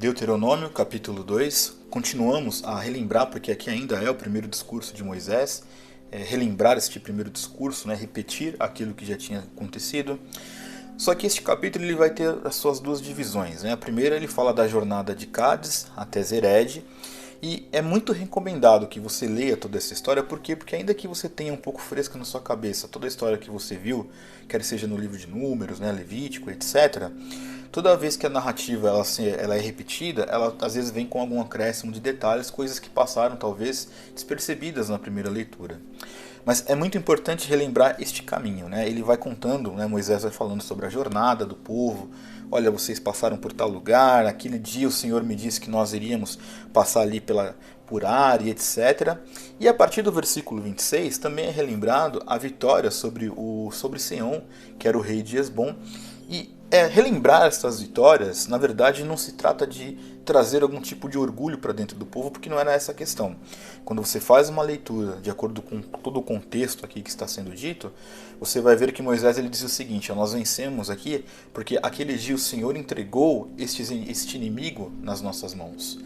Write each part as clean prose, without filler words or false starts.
Deuteronômio, capítulo 2. Continuamos a relembrar, porque aqui ainda é o primeiro discurso de Moisés, relembrar este primeiro discurso, repetir aquilo que já tinha acontecido. Só que este capítulo ele vai ter as suas duas divisões. A primeira ele fala da jornada de Cádiz até Zered, e é muito recomendado que você leia toda essa história, por quê? Porque ainda que você tenha um pouco fresca na sua cabeça toda a história que você viu, quer seja no livro de Números, Levítico, etc., toda vez que a narrativa ela é repetida, ela às vezes vem com algum acréscimo de detalhes, coisas que passaram talvez despercebidas na primeira leitura. Mas é muito importante relembrar este caminho, Ele vai contando, Moisés vai falando sobre a jornada do povo. Olha, vocês passaram por tal lugar, aquele dia o Senhor me disse que nós iríamos passar ali por Ar e etc. E a partir do versículo 26 também é relembrado a vitória sobre Seom, que era o rei de Hesbom. E relembrar essas vitórias, na verdade, não se trata de trazer algum tipo de orgulho para dentro do povo, porque não era essa a questão. Quando você faz uma leitura de acordo com todo o contexto aqui que está sendo dito, você vai ver que Moisés ele diz o seguinte: nós vencemos aqui porque aquele dia o Senhor entregou este inimigo nas nossas mãos.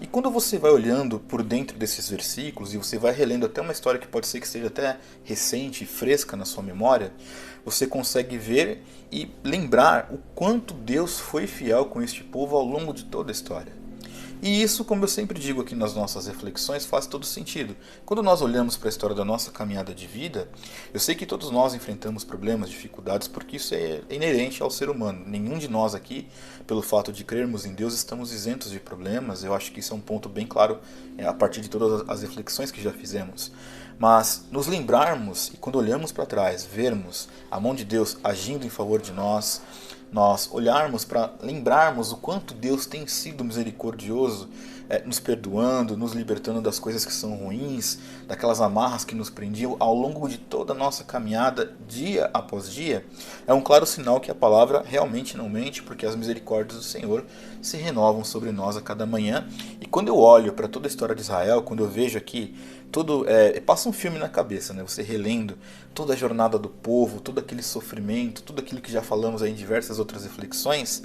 E quando você vai olhando por dentro desses versículos e você vai relendo até uma história que pode ser que seja até recente e fresca na sua memória, você consegue ver e lembrar o quanto Deus foi fiel com este povo ao longo de toda a história. E isso, como eu sempre digo aqui nas nossas reflexões, faz todo sentido. Quando nós olhamos para a história da nossa caminhada de vida, eu sei que todos nós enfrentamos problemas, dificuldades, porque isso é inerente ao ser humano. Nenhum de nós aqui, pelo fato de crermos em Deus, estamos isentos de problemas. Eu acho que isso é um ponto bem claro a partir de todas as reflexões que já fizemos. Mas nos lembrarmos e quando olhamos para trás, vermos a mão de Deus agindo em favor de nós olharmos para lembrarmos o quanto Deus tem sido misericordioso, nos perdoando, nos libertando das coisas que são ruins, daquelas amarras que nos prendiam ao longo de toda a nossa caminhada, dia após dia, é um claro sinal que a palavra realmente não mente, porque as misericórdias do Senhor se renovam sobre nós a cada manhã. E quando eu olho para toda a história de Israel, quando eu vejo aqui passa um filme na cabeça, Você relendo toda a jornada do povo, todo aquele sofrimento, tudo aquilo que já falamos aí em diversas outras reflexões,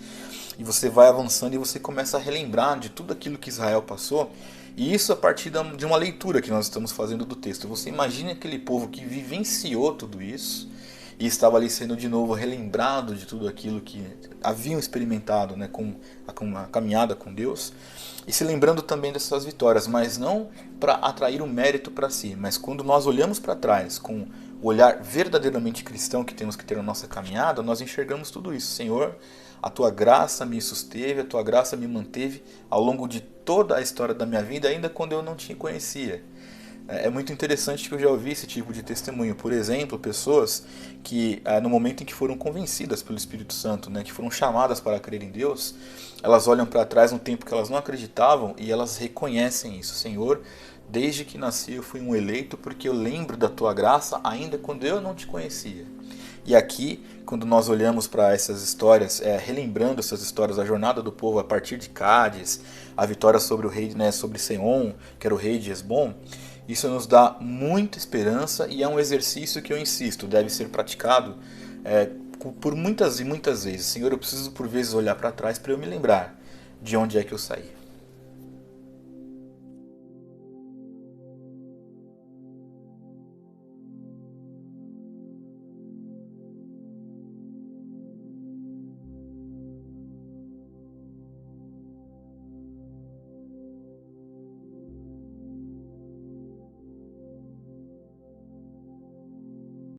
e você vai avançando e você começa a relembrar de tudo aquilo que Israel passou, e isso a partir de uma leitura que nós estamos fazendo do texto. Você imagina aquele povo que vivenciou tudo isso, e estava ali sendo de novo relembrado de tudo aquilo que haviam experimentado com a caminhada com Deus, e se lembrando também dessas vitórias, mas não para atrair um mérito para si, mas quando nós olhamos para trás com o olhar verdadeiramente cristão que temos que ter na nossa caminhada, nós enxergamos tudo isso. Senhor, a Tua graça me susteve, a Tua graça me manteve ao longo de toda a história da minha vida, ainda quando eu não te conhecia. É muito interessante que eu já ouvi esse tipo de testemunho. Por exemplo, pessoas que no momento em que foram convencidas pelo Espírito Santo, que foram chamadas para crer em Deus, elas olham para trás no tempo que elas não acreditavam e elas reconhecem isso. Senhor, desde que nasci eu fui um eleito porque eu lembro da Tua graça ainda quando eu não te conhecia. E aqui, quando nós olhamos para essas histórias, relembrando essas histórias, a jornada do povo a partir de Cádiz, a vitória sobre o rei, sobre Seom, que era o rei de Hesbom, isso nos dá muita esperança e é um exercício que eu insisto, deve ser praticado por muitas e muitas vezes. Senhor, eu preciso por vezes olhar para trás para eu me lembrar de onde é que eu saí.